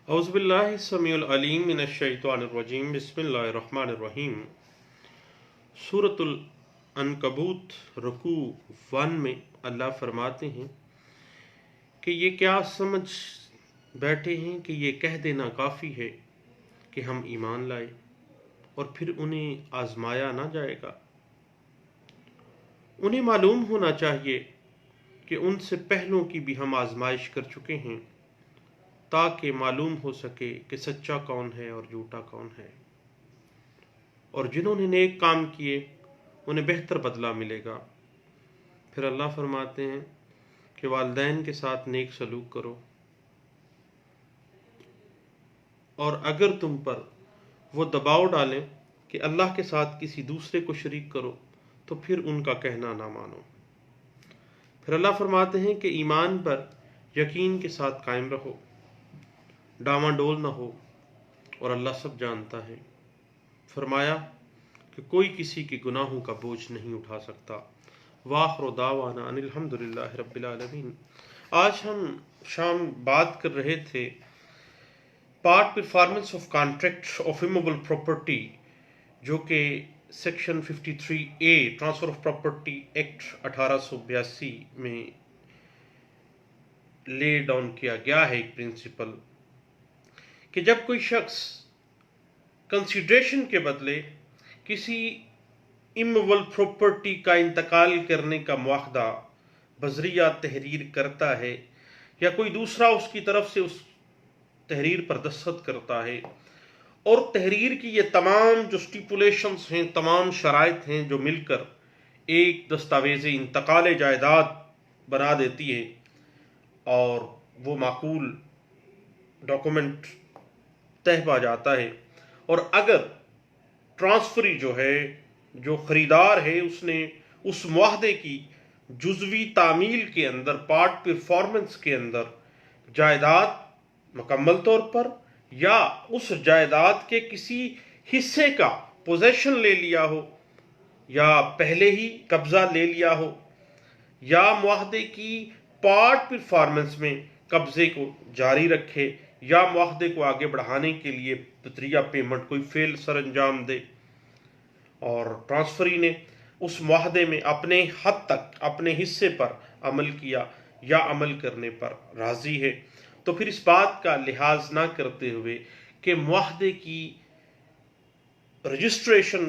اعوذ باللہ السمیع العلیم من الشیطان الرجیم بسم اللہ الرحمن الرحیم۔ سورۃ العنکبوت رکوع 1 میں اللہ فرماتے ہیں کہ یہ کیا سمجھ بیٹھے ہیں کہ یہ کہہ دینا کافی ہے کہ ہم ایمان لائے اور پھر انہیں آزمایا نہ جائے گا۔ انہیں معلوم ہونا چاہیے کہ ان سے پہلوں کی بھی ہم آزمائش کر چکے ہیں تاکہ معلوم ہو سکے کہ سچا کون ہے اور جھوٹا کون ہے، اور جنہوں نے نیک کام کیے انہیں بہتر بدلہ ملے گا۔ پھر اللہ فرماتے ہیں کہ والدین کے ساتھ نیک سلوک کرو، اور اگر تم پر وہ دباؤ ڈالیں کہ اللہ کے ساتھ کسی دوسرے کو شریک کرو تو پھر ان کا کہنا نہ مانو۔ پھر اللہ فرماتے ہیں کہ ایمان پر یقین کے ساتھ قائم رہو، ڈاواں ڈول نہ ہو، اور اللہ سب جانتا ہے۔ فرمایا کہ کوئی کسی کے گناہوں کا بوجھ نہیں اٹھا سکتا۔ وآخر دعوانا ان الحمدللہ رب العالمین۔ آج ہم شام بات کر رہے تھے part performance of contract of immovable property, جو کہ section 53A transfer of property act 1882 میں لے ڈاؤن کیا گیا ہے۔ ایک پرنسپل کہ جب کوئی شخص کنسیڈریشن کے بدلے کسی امویبل پراپرٹی کا انتقال کرنے کا معاہدہ بذریعہ تحریر کرتا ہے، یا کوئی دوسرا اس کی طرف سے اس تحریر پر دستخط کرتا ہے، اور تحریر کی یہ تمام جو سٹیپولیشنز ہیں، تمام شرائط ہیں، جو مل کر ایک دستاویز انتقال جائیداد بنا دیتی ہے، اور وہ معقول ڈاکومنٹ طے پا جاتا ہے، اور اگر ٹرانسفری جو ہے، جو خریدار ہے، اس نے اس معاہدے کی جزوی تعمیل کے اندر، پارٹ پرفارمنس کے اندر جائیداد مکمل طور پر یا اس جائیداد کے کسی حصے کا پوزیشن لے لیا ہو، یا پہلے ہی قبضہ لے لیا ہو، یا معاہدے کی پارٹ پرفارمنس میں قبضے کو جاری رکھے، یا معاہدے کو آگے بڑھانے کے لیے بطریہ پیمنٹ کوئی فعل سر انجام دے، اور ٹرانسفری نے اس معاہدے میں اپنے حد تک اپنے حصے پر عمل کیا یا عمل کرنے پر راضی ہے، تو پھر اس بات کا لحاظ نہ کرتے ہوئے کہ معاہدے کی registration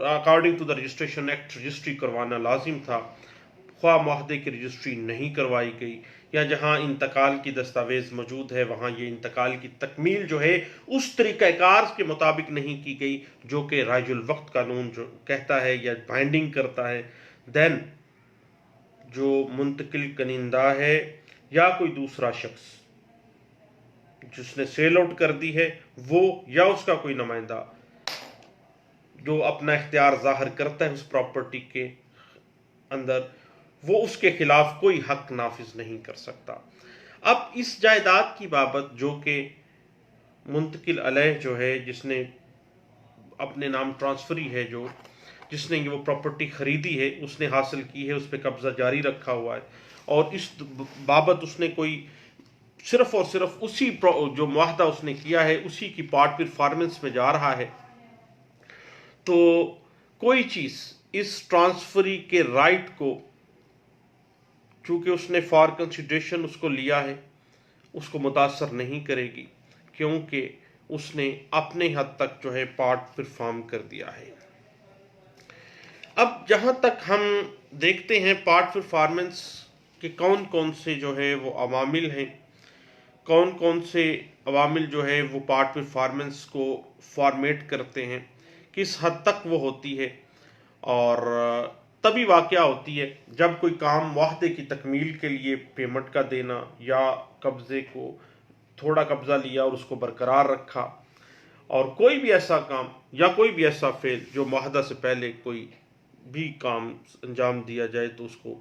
according to the registration act registry کروانا لازم تھا، خواہ معاہدے کی رجسٹری نہیں کروائی گئی، یا جہاں انتقال کی دستاویز موجود ہے وہاں یہ انتقال کی تکمیل جو ہے اس طریقہ کار کے مطابق نہیں کی گئی جو کہ رائج الوقت قانون جو کہتا ہے یا بائنڈنگ کرتا ہے، دین جو منتقل کنندہ ہے یا کوئی دوسرا شخص جس نے سیل آؤٹ کر دی ہے، وہ یا اس کا کوئی نمائندہ جو اپنا اختیار ظاہر کرتا ہے اس پراپرٹی کے اندر، وہ اس کے خلاف کوئی حق نافذ نہیں کر سکتا۔ اب اس جائیداد کی بابت جو کہ منتقل علیہ جو ہے، جس نے اپنے نام ٹرانسفری ہے، جو جس نے وہ پراپرٹی خریدی ہے، اس نے حاصل کی ہے، اس پہ قبضہ جاری رکھا ہوا ہے، اور اس بابت اس نے کوئی صرف اور صرف اسی جو معاہدہ اس نے کیا ہے اسی کی پارٹ پرفارمنس میں جا رہا ہے، تو کوئی چیز اس ٹرانسفری کے رائٹ کو، چونکہ اس نے فار کنسیڈریشن اس کو لیا ہے، اس کو متاثر نہیں کرے گی، کیونکہ اس نے اپنے حد تک جو ہے پارٹ پرفارم کر دیا ہے۔ اب جہاں تک ہم دیکھتے ہیں پارٹ پرفارمنس کے کون کون سے جو ہے وہ عوامل ہیں، کون کون سے عوامل جو ہے وہ پارٹ پرفارمنس کو فارمیٹ کرتے ہیں، کس حد تک وہ ہوتی ہے، اور تبھی واقعہ ہوتی ہے جب کوئی کام معاہدے کی تکمیل کے لیے پیمنٹ کا دینا، یا قبضے کو تھوڑا قبضہ لیا اور اس کو برقرار رکھا، اور کوئی بھی ایسا کام یا کوئی بھی ایسا فعل جو معاہدہ سے پہلے کوئی بھی کام انجام دیا جائے تو اس کو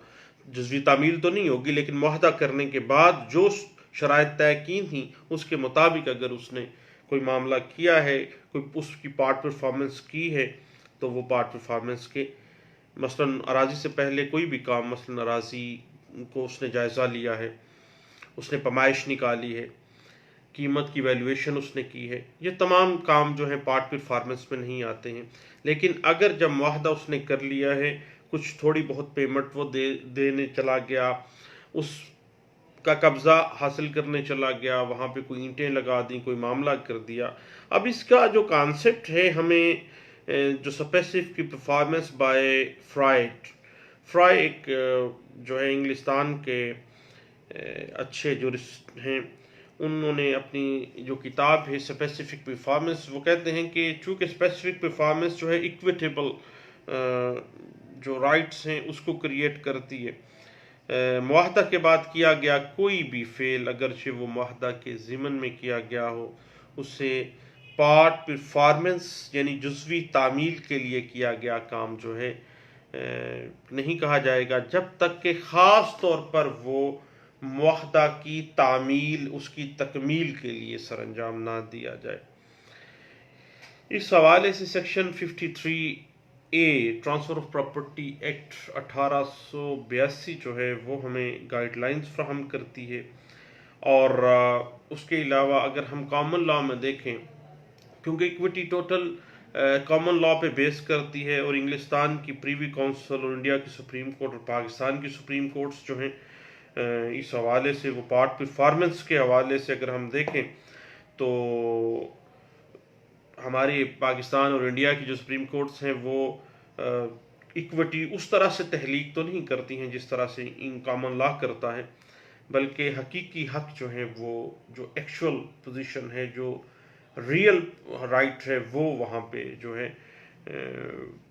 جزوی تعمیل تو نہیں ہوگی، لیکن معاہدہ کرنے کے بعد جو شرائط طے کی تھیں اس کے مطابق اگر اس نے کوئی معاملہ کیا ہے، کوئی اس کی پارٹ پرفارمنس کی ہے، تو وہ پارٹ پرفارمنس کے مثلاً اراضی سے پہلے کوئی بھی کام، مثلاً اراضی کو اس نے جائزہ لیا ہے، اس نے پیمائش نکالی ہے، قیمت کی ویلیویشن اس نے کی ہے. یہ تمام کام جو ہیں پارٹ پرفارمنس میں نہیں آتے ہیں. لیکن اگر جب معاہدہ اس نے کر لیا ہے، کچھ تھوڑی بہت پیمنٹ وہ دینے چلا گیا، اس کا قبضہ حاصل کرنے چلا گیا، وہاں پہ کوئی اینٹیں لگا دیں، کوئی معاملہ کر دیا. اب اس کا جو کانسیپٹ ہے، ہمیں جو اسپیسیفک پرفارمنس بائی فرائی ایک جو ہے انگلستان کے اچھے جورسٹ ہیں، انہوں نے اپنی جو کتاب ہے اسپیسیفک پرفارمنس، وہ کہتے ہیں کہ چونکہ اسپیسیفک پرفارمنس جو ہے ایکویٹیبل جو رائٹس ہیں اس کو کریٹ کرتی ہے. معاہدہ کے بعد کیا گیا کوئی بھی فعل، اگرچہ وہ معاہدہ کے ضمن میں کیا گیا ہو، اسے پارٹ پرفارمنس یعنی جزوی تعمیل کے لیے کیا گیا کام جو ہے نہیں کہا جائے گا، جب تک کہ خاص طور پر وہ معاہدہ کی تعمیل، اس کی تکمیل کے لیے سر انجام نہ دیا جائے. اس حوالے سے section 53A transfer of property act 1882 جو ہے وہ ہمیں گائیڈ لائنز فراہم کرتی ہے. اور اس کے علاوہ اگر ہم کامن لا میں دیکھیں، کیونکہ ایکوٹی ٹوٹل کامن لا پہ بیس کرتی ہے، اور انگلستان کی پریوی کونسل اور انڈیا کی سپریم کورٹ اور پاکستان کی سپریم کورٹس جو ہیں اس حوالے سے وہ پارٹ پرفارمنس کے حوالے سے اگر ہم دیکھیں تو ہماری پاکستان اور انڈیا کی جو سپریم کورٹس ہیں وہ ایکوٹی اس طرح سے تحلیق تو نہیں کرتی ہیں جس طرح سے ان کامن لا کرتا ہے، بلکہ حقیقی حق جو ہیں، وہ جو ایکچول پوزیشن ہے، جو ریئل رائٹ ہے، وہ وہاں پہ جو ہے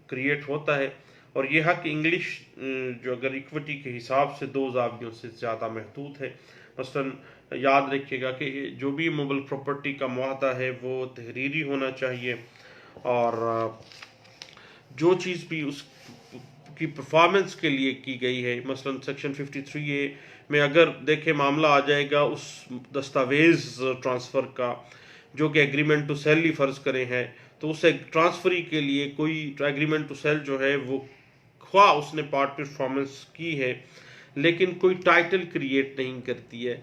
کریٹ ہوتا ہے. اور یہ حق انگلش جو اگر ایکوٹی کے حساب سے 2 زاویوں سے زیادہ محدود ہے. مثلا یاد رکھیے گا کہ جو بھی موبل پراپرٹی کا معاہدہ ہے وہ تحریری ہونا چاہیے، اور جو چیز بھی اس کی پرفارمنس کے لیے کی گئی ہے، مثلا سیکشن 53A میں اگر دیکھیں معاملہ آ جائے گا اس دستاویز ٹرانسفر کا، جو کہ ایگریمنٹ ٹو سیل ہی فرض کرے ہیں، تو اس ٹرانسفری کے لیے کوئی ایگریمنٹ ٹو سیل جو ہے وہ خواہ اس نے پارٹ پرفارمنس کی ہے لیکن کوئی ٹائٹل کریٹ نہیں کرتی ہے.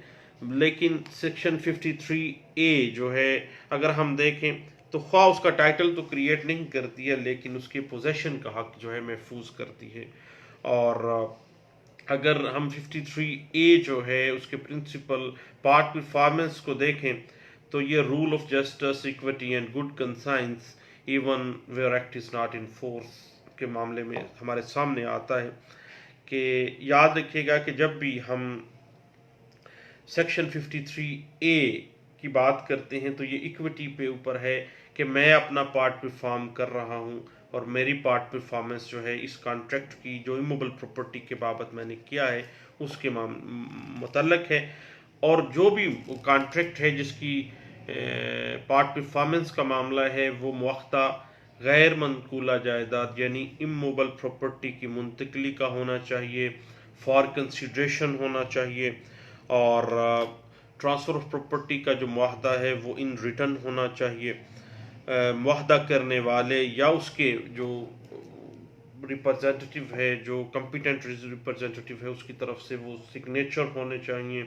لیکن سیکشن 53A جو ہے اگر ہم دیکھیں تو خواہ اس کا ٹائٹل تو کریٹ نہیں کرتی ہے لیکن اس کے پوزیشن کا حق جو ہے محفوظ کرتی ہے. اور اگر ہم 53A جو ہے اس کے پرنسپل پارٹ پرفارمنس کو دیکھیں تو یہ rule of justice, equity and good conscience even where act is not in force کے معاملے میں ہمارے سامنے آتا ہے. کہ یاد رکھیے گا کہ جب بھی ہم سیکشن 53A کی بات کرتے ہیں تو یہ ایکوٹی پہ اوپر ہے کہ میں اپنا پارٹ پرفارم کر رہا ہوں، اور میری پارٹ پرفارمنس جو ہے اس کانٹریکٹ کی جو اموبل پراپرٹی کے بابت میں نے کیا ہے اس کے متعلق ہے. اور جو بھی کانٹریکٹ ہے جس کی پارٹ پرفارمنس کا معاملہ ہے وہ مؤخذہ غیر منقولہ جائیداد یعنی اموبل پراپرٹی کی منتقلی کا ہونا چاہیے، فار کنسیڈریشن ہونا چاہیے، اور ٹرانسفر آف پراپرٹی کا جو معاہدہ ہے وہ ان ریٹن ہونا چاہیے. معاہدہ کرنے والے یا اس کے جو ریپرزینٹیٹیو ہے، جو کمپیٹنٹ ریپرزینٹیٹیو ہے، اس کی طرف سے وہ سگنیچر ہونے چاہیے،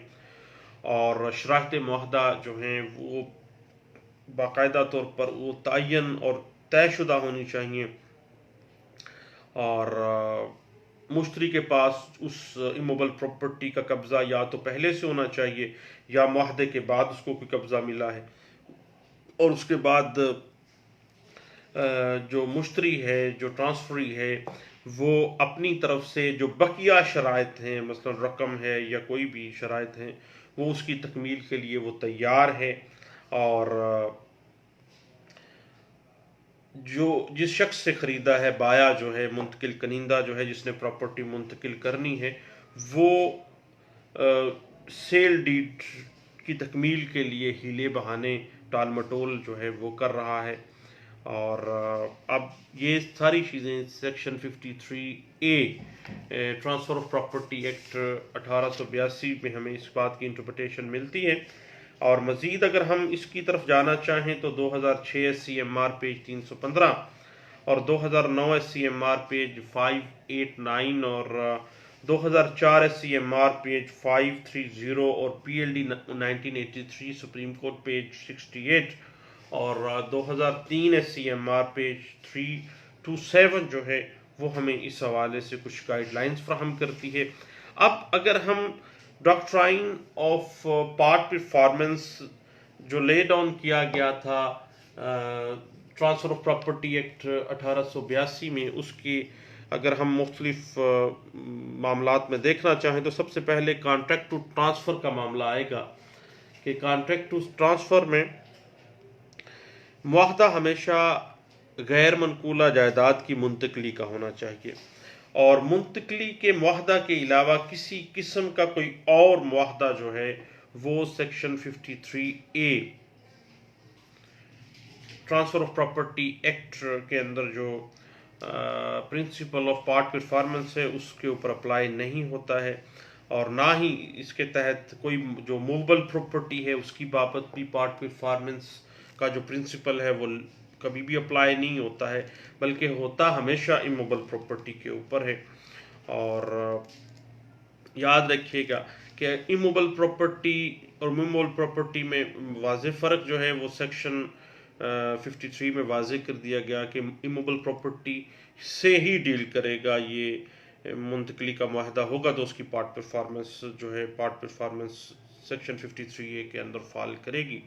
اور شرائط معاہدہ جو ہیں وہ باقاعدہ طور پر وہ تعین اور طے شدہ ہونی چاہیے، اور مشتری کے پاس اس اموبل پراپرٹی کا قبضہ یا تو پہلے سے ہونا چاہیے یا معاہدے کے بعد اس کو کوئی قبضہ ملا ہے. اور اس کے بعد جو مشتری ہے، جو ٹرانسفری ہے، وہ اپنی طرف سے جو بقیہ شرائط ہیں، مثلا رقم ہے یا کوئی بھی شرائط ہیں، وہ اس کی تکمیل کے لیے وہ تیار ہے. اور جو جس شخص سے خریدا ہے، بایا جو ہے، منتقل کنندہ جو ہے جس نے پراپرٹی منتقل کرنی ہے، وہ سیل ڈیڈ کی تکمیل کے لیے ہیلے بہانے ٹال مٹول جو ہے وہ کر رہا ہے. اور اب یہ ساری چیزیں section 53A transfer of property act 1882 میں ہمیں اس بات کی انٹرپریٹیشن ملتی ہے. اور مزید اگر ہم اس کی طرف جانا چاہیں تو 2006 SCMR پیج 315 اور 2009 SCMR پیج 589 اور 2004 SCMR پیج 530 اور PLD 1983 سپریم کورٹ پیج 68 اور 2003 SCMR پیج 327 جو ہے وہ ہمیں اس حوالے سے کچھ گائیڈ لائنز فراہم کرتی ہے۔ اب اگر ہم ڈاکٹرائن آف پارٹ پرفارمنس جو لے ڈاؤن کیا گیا تھا ٹرانسفر آف پراپرٹی ایکٹ 1882 میں، اس کی اگر ہم مختلف معاملات میں دیکھنا چاہیں تو سب سے پہلے کانٹریکٹ ٹو ٹرانسفر کا معاملہ آئے گا کہ کانٹریکٹ ٹو ٹرانسفر میں معاہدہ ہمیشہ غیر منقولہ جائیداد کی منتقلی کا ہونا چاہیے، اور منتقلی کے معاہدہ کے علاوہ کسی قسم کا کوئی اور معاہدہ جو ہے وہ section 53A transfer of property act کے اندر جو پرنسپل آف پارٹ پرفارمنس ہے اس کے اوپر اپلائی نہیں ہوتا ہے، اور نہ ہی اس کے تحت کوئی جو موویبل پراپرٹی ہے اس کی بابت بھی پارٹ پرفارمنس کا جو پرنسپل ہے وہ کبھی بھی اپلائی نہیں ہوتا ہے، بلکہ ہوتا ہمیشہ اموویبل پراپرٹی کے اوپر ہے۔ اور یاد رکھیے گا کہ اموویبل پراپرٹی اور موویبل پراپرٹی میں واضح فرق جو ہے وہ سیکشن 53 میں واضح کر دیا گیا کہ اموویبل پراپرٹی سے ہی ڈیل کرے گا، یہ منتقلی کا معاہدہ ہوگا تو اس کی پارٹ پرفارمنس جو ہے پارٹ پرفارمنس سیکشن 53A کے اندر فال کرے گی،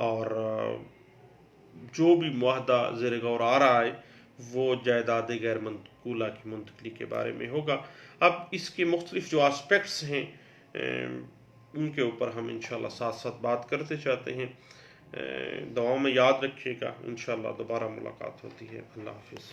اور جو بھی معاہدہ زیر غور آ رہا ہے وہ جائیداد غیر منقولہ کی منتقلی کے بارے میں ہوگا۔ اب اس کے مختلف جو آسپیکٹس ہیں ان کے اوپر ہم انشاءاللہ ساتھ ساتھ بات کرتے چاہتے ہیں۔ دعاؤں میں یاد رکھیے گا، انشاءاللہ دوبارہ ملاقات ہوتی ہے۔ اللہ حافظ۔